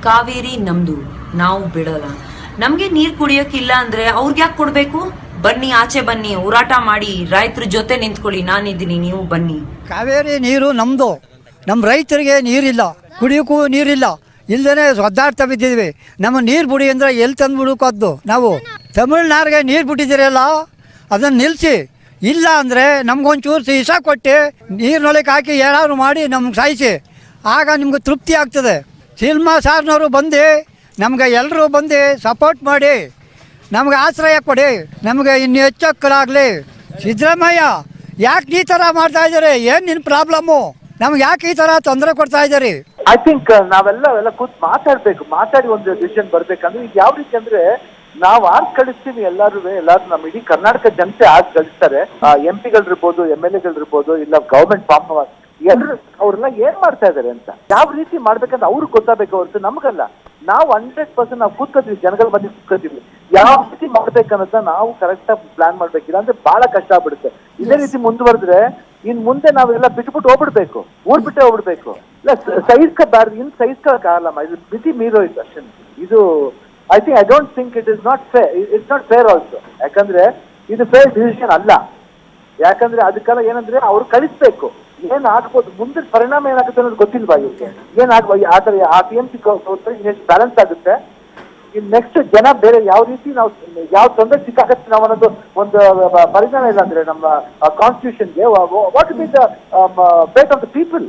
ಕಾವೇರಿ ನಮ್ದು, ನಾವು ಬಿಡಲ್ಲ. ನಮ್ಗೆ ನೀರ್ ಕುಡಿಯೋಕಿಲ್ಲ ಅಂದ್ರೆ ಅವ್ರಿಗೆ ಯಾಕೆ ಕೊಡ್ಬೇಕು? ಬನ್ನಿ, ಆಚೆ ಬನ್ನಿ, ಹೋರಾಟ ಮಾಡಿ, ರೈತರ ಜೊತೆ ನಿಂತ್ಕೊಳ್ಳಿ, ನಾನಿದ್ದೀನಿ, ನೀವು ಬನ್ನಿ. ಕಾವೇರಿ ನೀರು ನಮ್ಮದು. ನಮ್ಮ ರೈತರಿಗೆ ನೀರಿಲ್ಲ, ಕುಡಿಯೋಕ್ಕೂ ನೀರಿಲ್ಲ, ಇಲ್ಲದೇ ಒದ್ದಾಡ್ತಾ ಬಿದ್ದಿದ್ವಿ. ನಮ್ಮ ನೀರು ಬಿಡಿ ಅಂದರೆ ಎಲ್ಲಿ ತಂದು ಬಿಡೋಕದ್ದು? ನಾವು ತಮಿಳ್ನಾಡಿಗೆ ನೀರು ಬಿಟ್ಟಿದ್ದೀರಲ್ಲ, ಅದನ್ನು ನಿಲ್ಲಿಸಿ. ಇಲ್ಲ ಅಂದರೆ ನಮ್ಗೊಂಚೂರು ಇಸ ಕೊಟ್ಟು ನೀರಿನೊಳಗೆ ಹಾಕಿ ಏನಾದ್ರು ಮಾಡಿ ನಮ್ಗೆ ಸಾಯಿಸಿ, ಆಗ ನಿಮ್ಗೆ ತೃಪ್ತಿ ಆಗ್ತದೆ. ಸಿನಿಮಾ ಸಾರ್ನವರು ಬಂದು ನಮ್ಗೆ ಎಲ್ಲರೂ ಬಂದು ಸಪೋರ್ಟ್ ಮಾಡಿ ನಮ್ಗೆ ಆಶ್ರಯ ಕೊಡಿ, ನಮಗೆ ಇನ್ನು ಹೆಚ್ಚಕ್ಕಲಾಗಲಿ. ಸಿದ್ದರಾಮಯ್ಯ ಯಾಕೆ ಈ ಥರ ಮಾಡ್ತಾ ಇದ್ದಾರೆ? ಏನು ನಿನ್ನ ಪ್ರಾಬ್ಲಮ್ಮು? ನಮ್ಗೆ ಯಾಕೆ ಈ ಥರ ತೊಂದರೆ ಕೊಡ್ತಾ ಇದ್ದೀರಿ? ಐ ಥಿಂಕ್ ನಾವೆಲ್ಲ ಕೂತ್ ಮಾತಾಡಿ ಒಂದು ಡಿಸಿಷನ್ ಬರ್ಬೇಕಂದ್ರೆ ಈಗ ಯಾವ ರೀತಿ ಅಂದ್ರೆ ನಾವು ಆರ್ಸ್ ಕಳಿಸ್ತೀವಿ, ಎಲ್ಲರೂ ನಮ್ಮ ಇಡೀ ಕರ್ನಾಟಕ ಜನತೆ ಆರ್ಸ್ ಕಳಿಸ್ತಾರೆ. MP ಗಳಿರ್ಬೋದು, MLA ಗಳಿರ್ಬೋದು, ಇಲ್ಲ ಗವರ್ಮೆಂಟ್ ಫಾರ್ಮ್ ಎಲ್ಲರೂ ಅವ್ರೆಲ್ಲ ಏನ್ ಮಾಡ್ತಾ ಇದಾರೆ ಅಂತ ಯಾವ ರೀತಿ ಮಾಡ್ಬೇಕಂತ ಅವ್ರಿಗೆ ಗೊತ್ತಾಗಬೇಕು ಹೊರತು ನಮಗಲ್ಲ. ನಾವು 100% ನಾವು ಕೂತ್ಕೋತೀವಿ, ಜನಗಳ ಮಧ್ಯೆ ಕೂತ್ಕೋತೀವಿ, ಯಾವ ರೀತಿ ಮಾಡ್ಬೇಕನ್ನೋದನ್ನ ನಾವು ಕರೆಕ್ಟ್ ಆಗಿ ಪ್ಲಾನ್ ಮಾಡ್ಬೇಕಿಲ್ಲ ಅಂದ್ರೆ ಬಹಳ ಕಷ್ಟ ಆಗ್ಬಿಡುತ್ತೆ. ಇದೇ ರೀತಿ ಮುಂದುವರೆದ್ರೆ ಇನ್ ಮುಂದೆ ನಾವೆಲ್ಲ ಬಿಟ್ಬಿಟ್ಟು ಹೋಗ್ಬಿಡ್ಬೇಕು, ಊರ್ ಬಿಟ್ಟೆ ಹೋಗ್ಬಿಡ್ಬೇಕು. ಇಲ್ಲ ಸೈಜ್ಕಾಗಲ್ಲಮ್ಮ, ಇದು ಮಿತಿ ಮೀರೋಯ್ತು ಅಷ್ಟೇ. ಇದು I don't think it's not fair also. ಯಾಕಂದ್ರೆ ಇದು ಫೇರ್ ಡಿಸಿಷನ್ ಅಲ್ಲ. ಯಾಕಂದ್ರೆ ಅದಕ್ಕೆಲ್ಲ ಏನಂದ್ರೆ ಅವ್ರು ಕಳಿಸ್ಬೇಕು, ಏನ್ ಆಗ್ಬೋದು, ಮುಂದಿನ ಪರಿಣಾಮ ಏನಾಗುತ್ತೆ ಅನ್ನೋದು ಗೊತ್ತಿಲ್ವಾ ಇವ್ರಿಗೆ? ಏನಾಗ್ಬೋದು ಆದ್ರೆ ಆ TMC ಎಷ್ಟು ಬ್ಯಾಲೆನ್ಸ್ ಆಗುತ್ತೆ, ಇನ್ ನೆಕ್ಸ್ಟ್ ಜನ ಬೇರೆ ಯಾವ ರೀತಿ ನಾವು ಯಾವ ತೊಂದರೆ ಸಿಕ್ಕಾಗತ್ತೆ ನಾವು ಅನ್ನೋದು ಒಂದು ಪರಿಜ್ಞಾನ ಇಲ್ಲ ಅಂದ್ರೆ ನಮ್ಮ ಕಾನ್ಸ್ಟಿಟ್ಯೂಷನ್ಗೆ what be the fate of the people.